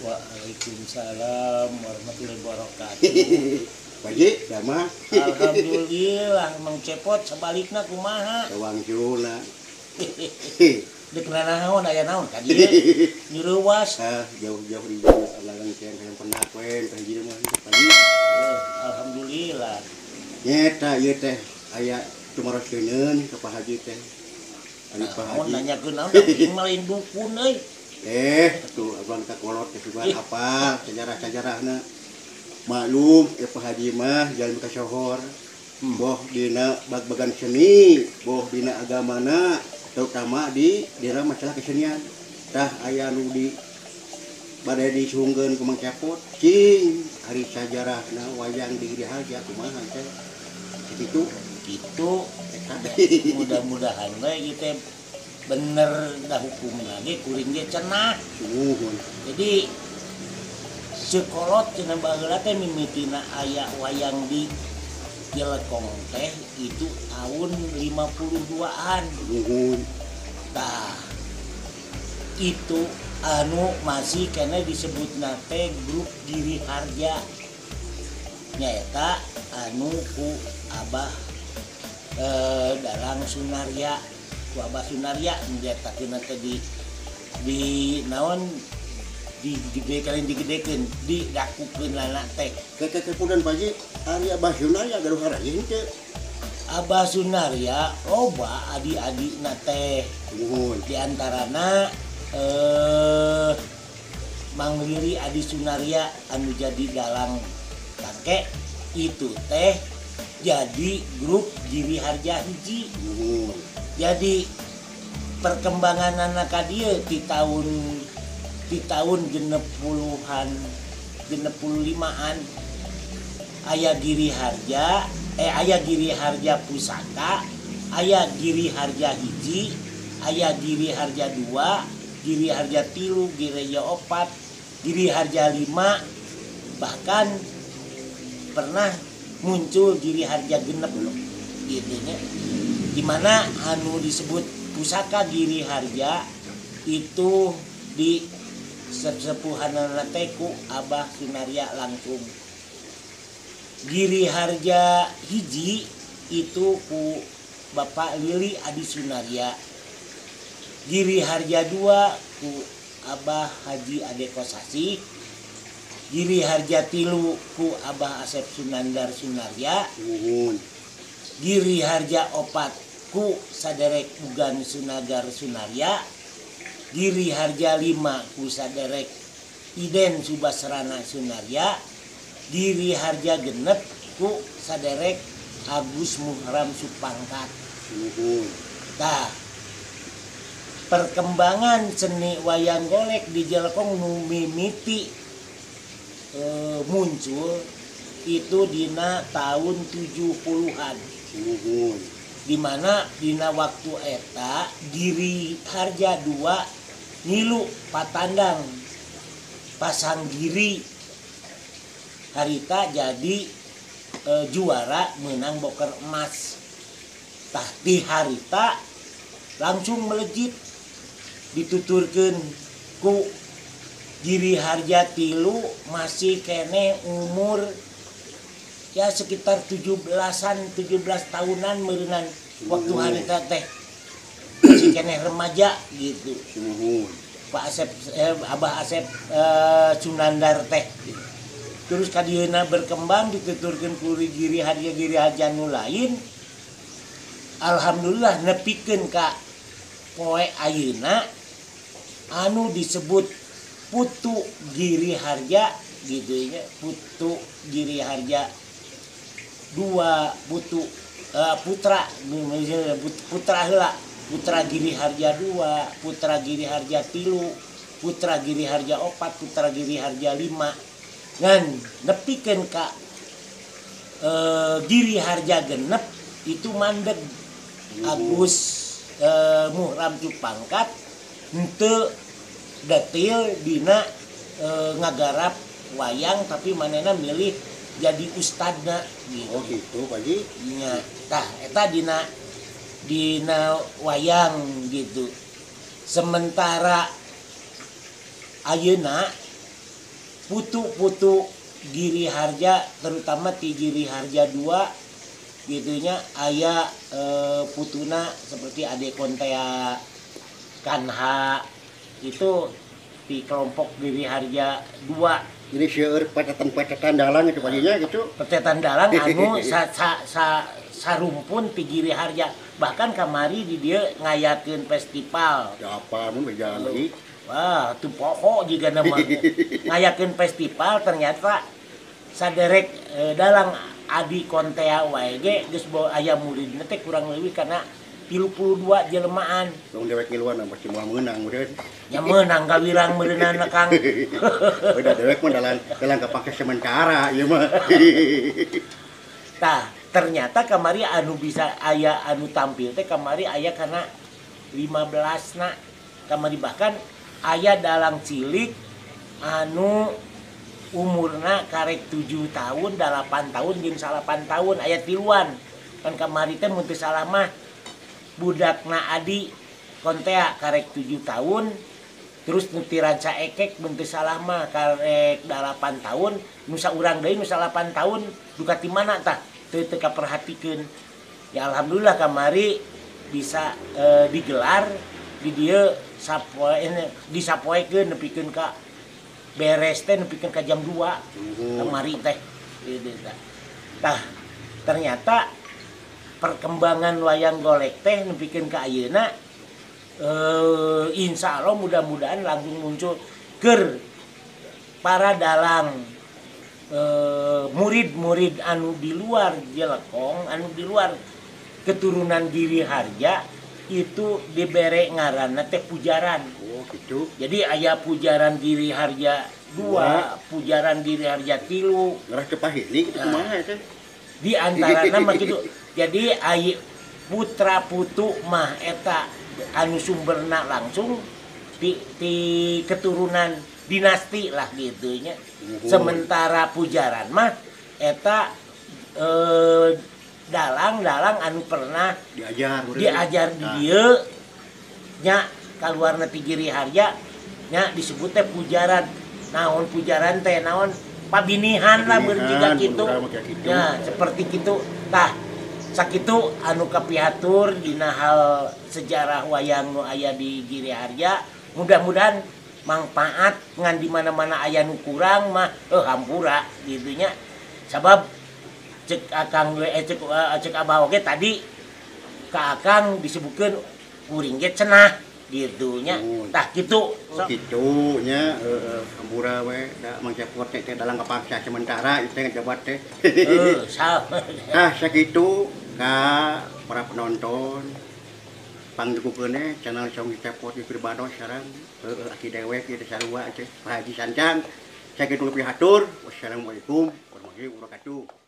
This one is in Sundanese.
Waalaikumsalam warahmatullahi wabarakatuh. Paji, sama. Alhamdulillah Mang Cepot sebalikna kumaha. Tawang juna. Dek naon aya naon ka dieu? Nyuruwas. Jauh-jauh di alang ceng yang pernah kuen teh jadi mah pagi. Alhamdulillah. Nyeta ieu teh aya tumaroskeun ka Pak Haji teh. Ari Pak Naon Haji. nanyakeun naon ting malain dukun euy. Tuh abang ka kolot teh sugan apa sejarah-sejarahna. Maklum Pak Haji mah jalan ka sohor. Boh dina bag-bagan seni, boh dina agamana, terutama di daerah masalah kesenian. Tah aya nu di bade disuhungkeun ku Mang Cepot, cing ari sajarahna wayang di Giriharja kumaha teh. Kitu mudah-mudahan we kita bener dah hukum lagi kuring ge cenah. Jadi sekolot cenah baheula teh mimitina aya wayang di Jelekong teh itu tahun 52-an. Tah itu anu masih kena disebutna teh grup Giriharja. Nyaeta anu ku Abah Dalang Sunarya, ku Abah Sunarya nyatakeun teh di naon digedekeun didakukeun lana teh. Kemudian Pak Haji, ari Abah Sunarya gaduh harajeun teh. Abah Sunarya loba adi-adina teh. Di antarana Mang Riri Adi Sunarya anu jadi dalang kakek itu teh jadi grup Giriharja hiji. Jadi perkembangan anak dieu di tahun genep 25-an aya Giriharja Pusaka, aya Giriharja hiji, aya Giriharja 2, Giriharja 3, Giriharja 4, Giriharja 5, bahkan pernah muncul Giriharja genep gitu nya. Dimana anu disebut Pusaka Giriharja itu di sesepuhanana teh ku Abah Sunarya langsung. Giriharja hiji itu ku Bapak Lili Adi Sunarya. Giriharja 2 ku Abah Haji Ade Kosasi. Giriharja 3 ku Abah Asep Sunandar Sunarya. Giriharja 4 ku saderek Bugan Sunagar Sunarya. Giriharja 5 ku saderek Iden Subasrana Sunarya. Giriharja genep ku saderek Agus Muhram Supangkat. Nah, perkembangan seni wayang golek di Jelekong nu mimiti muncul itu dina tahun 70-an. Dimana dina waktu eta Giriharja 2 ngilu patandang pasang Giri harita jadi juara menang boker emas. Tah di harita langsung melejit dituturkeun ku Giriharja 3 masih kene umur ya sekitar 17 tahunan meureunnan waktu harita teh masih kene remaja gitu. Pak Asep Abah Asep Sunandar teh. Terus kadieuna berkembang dituturkeun ku Giriharja nu lain. Alhamdulillah nepikeun ka poe ayeuna anu disebut Putu Giriharja gitu ya. Putu Giriharja 2 putra heula. Putra Giriharja 2, Putra Giriharja 3, Putra Giriharja 4, Putra Giriharja 5. Ngan nepikeun ka Giriharja genep itu mandeg Agus Muhram Supangkat henteu detil dina ngagarap wayang tapi manehna milih jadi ustadna gitu. Oh gitu Pak Haji. Nya tah eta dina wayang gitu. Sementara ayeuna putu-putu Giri Harja terutama ti Giri Harja 2 gitunya aya putuna seperti Ade Kontea Kanha itu di kelompok Giri Harja 2. Jadi seueur petetan dalang itu padinya gitu. Petetan dalang anu sarumpun ti Giri Harja. Bahkan kamari di dia ngayakeun festival. Ya apa mun berjalan lagi. Wah, itu pokok juga nama ngayakeun festival ternyata saderek dalang Adi Kontea wae ge geus aya muridna teh kurang leuwih kana 32 jelmaan. Dong dewek ngiluan pasti moal meunang meureun. Ya meunang gawirang meureunana Kang. Udah dewek mah dalam kapake sementara ieu mah. Tah, ternyata kamari anu bisa aya anu tampil teh kamari aya kana 15 na. Kamari bahkan aya dalang cilik anu umurna karek 7 tahun, 8 tahun, jeung 8 tahun aya tiluan. Kan kamari teh mun teu salah mah budakna Adi Kontea karek 7 tahun, terus nu ti Ranca Ekek mun teu salah mah karek 8 tahun, nu saurang deui nu 8 tahun duka ti mana tah teu kaperhatikeun. Ya alhamdulillah kamari bisa digelar di dieu disapoekeun nepikeun ka beres teh nepikeun ka jam 2 kamari teh. Tah ternyata perkembangan wayang golek teh nepikeun ka ayeuna insya Allah mudah-mudahan langsung muncul keur para dalang murid-murid anu di luar Jelekong, anu di luar keturunan Giri Harja itu dibere ngaranna teh pujaran. Oh gitu. Jadi aya pujaran Giri Harja 2, pujaran Giri Harja 3. Ngarah teu pahili kitu kumaha teh. Di antarana mah gitu. Jadi ai putra putu mah eta anu sumberna langsung di keturunan dinasti lah gitunya. Sementara pujaran mah eta dalang-dalang anu pernah diajar di dieu nya kaluarna ti Giri Harja nya disebut teh pujaran. Naon pujaran teh naon pabinihan lah berjiga kitu. Ya seperti kitu. Tah sakitu anu kapiatur dina hal sejarah wayang nu aya di Giri Harja. Mudah-mudahan manfaat ngan di mana-mana aya nu kurang mah hampura gitu nya. Sabab cek Akang cek Abah oge tadi ka Akang disebutkeun kuring ge cenah gitu nya. Tah kitu. Kitu nya hampura we da mangcepot teh dalang kapaksa sementara itu teh jabat teh. Tah sakitu ka para penonton pangdukukeun channel Cong Cepot di Pribado sareng aki dewek ieu sarua Pak Haji Sancang. Sakitu pihatur. Wassalamualaikum warahmatullahi wabarakatuh.